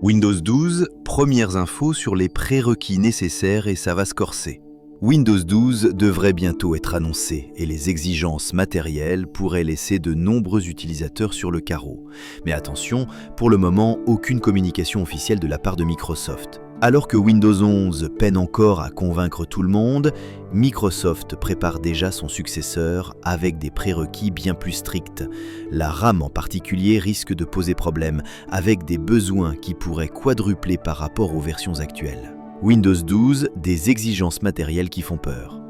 Windows 12, premières infos sur les prérequis nécessaires et ça va se corser. Windows 12 devrait bientôt être annoncé et les exigences matérielles pourraient laisser de nombreux utilisateurs sur le carreau. Mais attention, pour le moment, aucune communication officielle de la part de Microsoft. Alors que Windows 11 peine encore à convaincre tout le monde, Microsoft prépare déjà son successeur avec des prérequis bien plus stricts. La RAM en particulier risque de poser problème, avec des besoins qui pourraient quadrupler par rapport aux versions actuelles. Windows 12, des exigences matérielles qui font peur.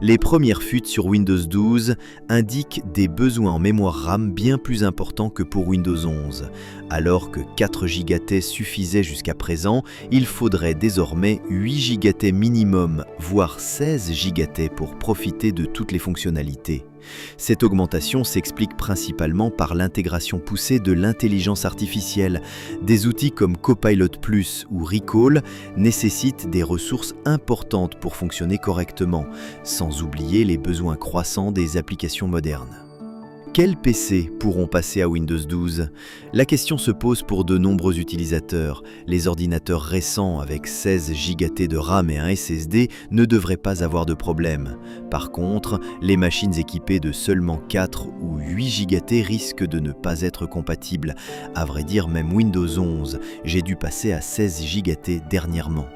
Les premières fuites sur Windows 12 indiquent des besoins en mémoire RAM bien plus importants que pour Windows 11. Alors que 4 Go suffisaient jusqu'à présent, il faudrait désormais 8 Go minimum, voire 16 Go pour profiter de toutes les fonctionnalités. Cette augmentation s'explique principalement par l'intégration poussée de l'intelligence artificielle. Des outils comme Copilot+ ou Recall nécessitent des ressources importantes pour fonctionner correctement, sans oublier les besoins croissants des applications modernes. Quels PC pourront passer à Windows 12 ? La question se pose pour de nombreux utilisateurs. Les ordinateurs récents avec 16 Go de RAM et un SSD ne devraient pas avoir de problème. Par contre, les machines équipées de seulement 4 ou 8 Go risquent de ne pas être compatibles. À vrai dire, même Windows 11, j'ai dû passer à 16 Go dernièrement.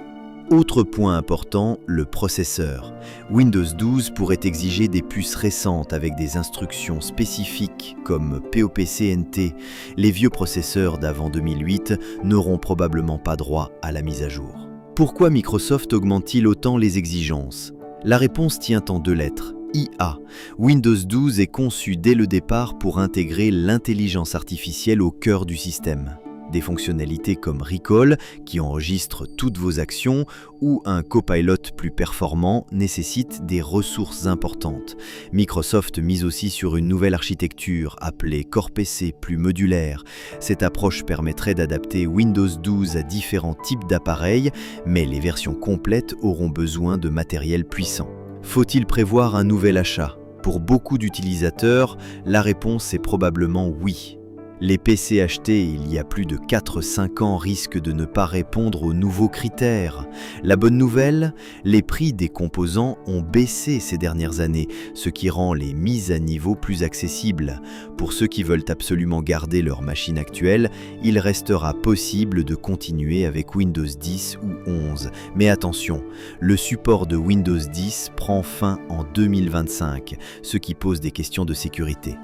Autre point important, le processeur. Windows 12 pourrait exiger des puces récentes avec des instructions spécifiques comme PoP-CNT. Les vieux processeurs d'avant 2008 n'auront probablement pas droit à la mise à jour. Pourquoi Microsoft augmente-t-il autant les exigences ? La réponse tient en 2 lettres. IA. Windows 12 est conçu dès le départ pour intégrer l'intelligence artificielle au cœur du système. Des fonctionnalités comme Recall, qui enregistre toutes vos actions, ou un Copilot plus performant nécessitent des ressources importantes. Microsoft mise aussi sur une nouvelle architecture, appelée Core PC, plus modulaire. Cette approche permettrait d'adapter Windows 12 à différents types d'appareils, mais les versions complètes auront besoin de matériel puissant. Faut-il prévoir un nouvel achat ? Pour beaucoup d'utilisateurs, la réponse est probablement oui. Les PC achetés il y a plus de 4-5 ans risquent de ne pas répondre aux nouveaux critères. La bonne nouvelle, les prix des composants ont baissé ces dernières années, ce qui rend les mises à niveau plus accessibles. Pour ceux qui veulent absolument garder leur machine actuelle, il restera possible de continuer avec Windows 10 ou 11. Mais attention, le support de Windows 10 prend fin en 2025, ce qui pose des questions de sécurité.